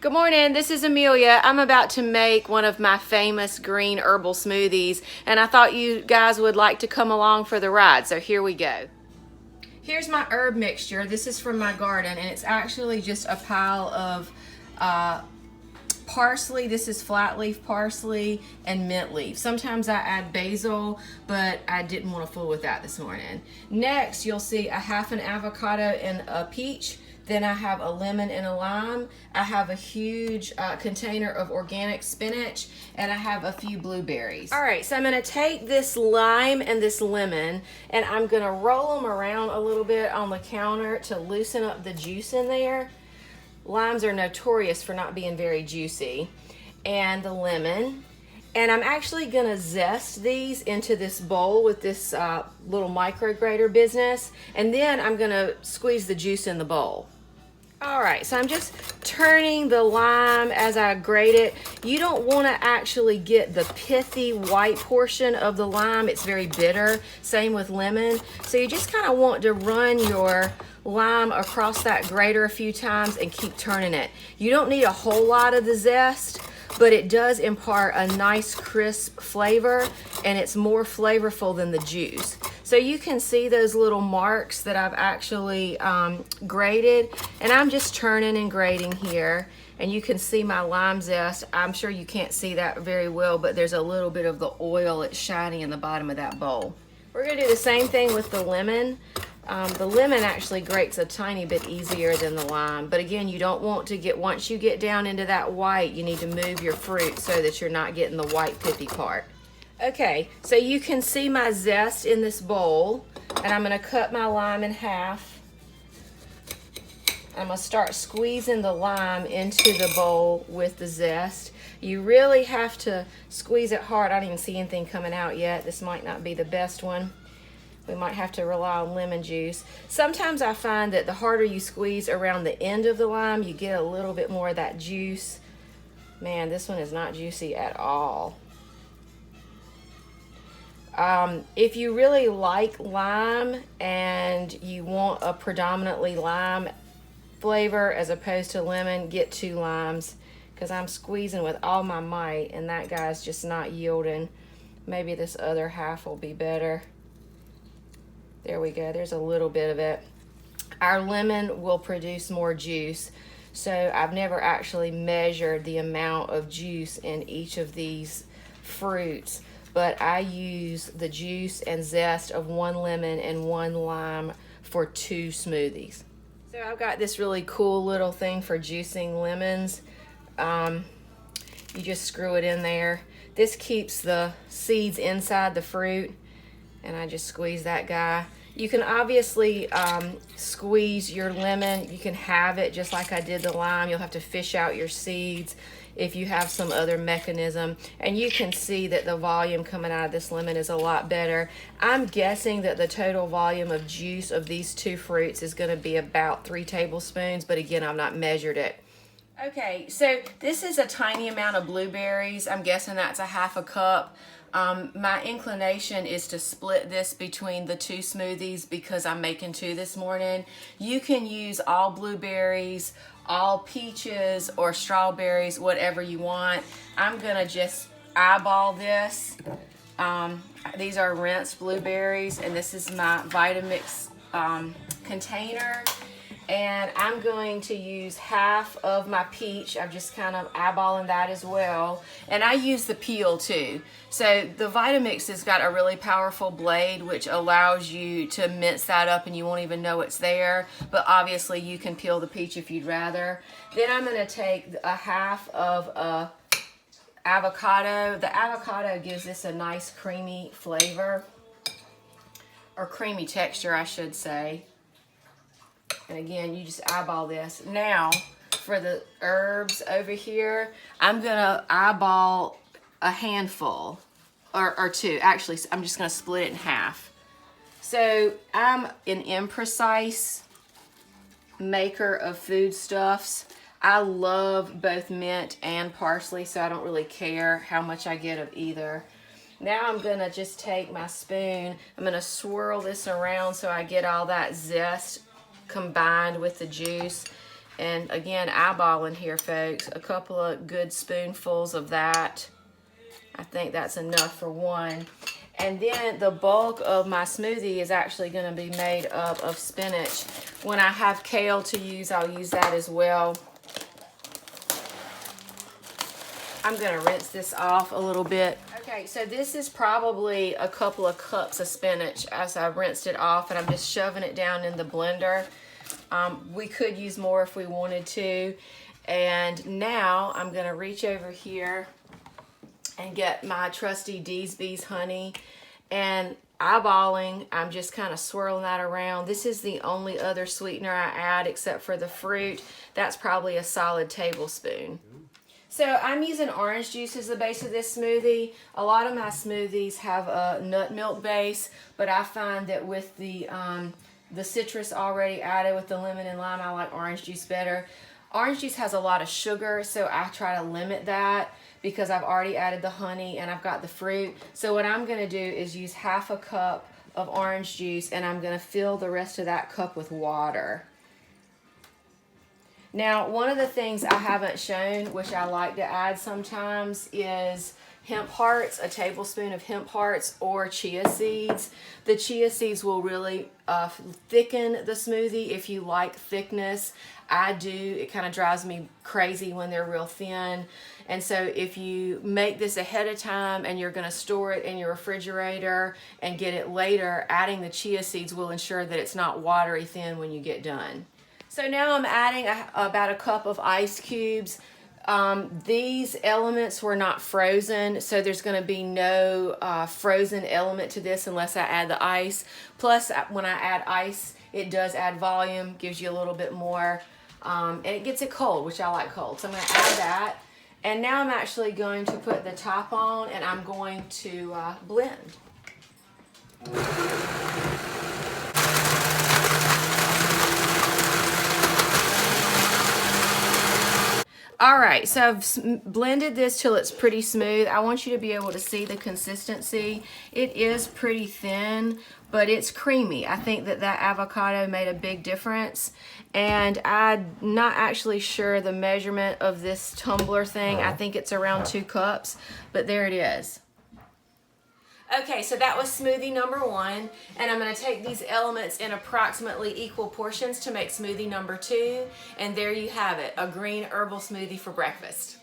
Good morning, this is Amelia. I'm about to make one of my famous green herbal smoothies, and I thought you guys would like to come along for the ride, so here we go. Here's my herb mixture. This is from my garden, and it's actually just a pile of parsley. This is flat leaf parsley and mint leaf. Sometimes I add basil, but I didn't want to fool with that this morning. Next, you'll see a half an avocado and a peach. Then I have a lemon and a lime. I have a huge container of organic spinach, and I have a few blueberries. All right, so I'm gonna take this lime and this lemon, and I'm gonna roll them around a little bit on the counter to loosen up the juice in there. Limes are notorious for not being very juicy. And the lemon. And I'm actually gonna zest these into this bowl with this little micro grater business. And then I'm gonna squeeze the juice in the bowl. All right, so I'm just turning the lime as I grate it. You don't wanna actually get the pithy white portion of the lime. It's very bitter, same with lemon. So you just kinda want to run your lime across that grater a few times and keep turning it. You don't need a whole lot of the zest, but it does impart a nice crisp flavor, and it's more flavorful than the juice. So you can see those little marks that I've actually grated, and I'm just turning and grating here, and you can see my lime zest. I'm sure you can't see that very well, but there's a little bit of the oil. It's shining in the bottom of that bowl. We're gonna do the same thing with the lemon. The lemon actually grates a tiny bit easier than the lime, but again, you don't want to get, once you get down into that white, you need to move your fruit so that you're not getting the white pithy part. Okay, so you can see my zest in this bowl, and I'm gonna cut my lime in half. I'm gonna start squeezing the lime into the bowl with the zest. You really have to squeeze it hard. I don't even see anything coming out yet. This might not be the best one. We might have to rely on lemon juice. Sometimes I find that the harder you squeeze around the end of the lime, you get a little bit more of that juice. Man, this one is not juicy at all. If you really like lime and you want a predominantly lime flavor as opposed to lemon, get 2 limes, because I'm squeezing with all my might and that guy's just not yielding. Maybe this other half will be better. There we go, there's a little bit of it. Our lemon will produce more juice, so I've never actually measured the amount of juice in each of these fruits, but I use the juice and zest of 1 lemon and 1 lime for 2 smoothies. So I've got this really cool little thing for juicing lemons. You just screw it in there. This keeps the seeds inside the fruit, and I just squeeze that guy. You can obviously squeeze your lemon. You can have it just like I did the lime. You'll have to fish out your seeds if you have some other mechanism. And you can see that the volume coming out of this lemon is a lot better. I'm guessing that the total volume of juice of these 2 fruits is gonna be about 3 tablespoons, but again, I've not measured it. Okay, so this is a tiny amount of blueberries. I'm guessing that's a half a cup. My inclination is to split this between the 2 smoothies because I'm making 2 this morning. You can use all blueberries, all peaches, or strawberries, whatever you want. I'm gonna just eyeball this. These are rinsed blueberries, and this is my Vitamix container. And I'm going to use half of my peach. I'm just kind of eyeballing that as well. And I use the peel too. So the Vitamix has got a really powerful blade which allows you to mince that up and you won't even know it's there. But obviously you can peel the peach if you'd rather. Then I'm gonna take a half of a avocado. The avocado gives this a nice creamy flavor, or creamy texture I should say. And again, you just eyeball this. Now, for the herbs over here, I'm gonna eyeball a handful, or 2. Actually, I'm just gonna split it in half. So I'm an imprecise maker of foodstuffs. I love both mint and parsley, so I don't really care how much I get of either. Now I'm gonna just take my spoon, I'm gonna swirl this around so I get all that zest combined with the juice. And again, eyeballing here, folks, a couple of good spoonfuls of that. I think that's enough for one. And then the bulk of my smoothie is actually going to be made up of spinach. When I have kale to use, I'll use that as well. I'm going to rinse this off a little bit. Okay, so this is probably a couple of cups of spinach as I've rinsed it off, and I'm just shoving it down in the blender. We could use more if we wanted to. And now I'm going to reach over here and get my trusty Deesby's honey, and eyeballing, I'm just kind of swirling that around. This is the only other sweetener I add except for the fruit. That's probably a solid tablespoon. So I'm using orange juice as the base of this smoothie. A lot of my smoothies have a nut milk base, but I find that with the citrus already added with the lemon and lime, I like orange juice better. Orange juice has a lot of sugar, so I try to limit that because I've already added the honey and I've got the fruit. So what I'm going to do is use half a cup of orange juice, and I'm going to fill the rest of that cup with water. Now, one of the things I haven't shown, which I like to add sometimes, is hemp hearts, a tablespoon of hemp hearts or chia seeds. The chia seeds will really thicken the smoothie if you like thickness. I do. It kind of drives me crazy when they're real thin. And so if you make this ahead of time and you're going to store it in your refrigerator and get it later, adding the chia seeds will ensure that it's not watery thin when you get done. So now I'm adding about a cup of ice cubes. These elements were not frozen, so there's going to be no frozen element to this unless I add the ice. Plus, when I add ice, it does add volume, gives you a little bit more, and it gets it cold, which I like cold. So I'm going to add that. And now I'm actually going to put the top on, and I'm going to blend. All right, so I've blended this till it's pretty smooth. I want you to be able to see the consistency. It is pretty thin, but it's creamy. I think that avocado made a big difference. And I'm not actually sure the measurement of this tumbler thing. I think it's around 2 cups, but there it is. Okay, so that was smoothie number 1, and I'm going to take these elements in approximately equal portions to make smoothie number 2, and there you have it, a green herbal smoothie for breakfast.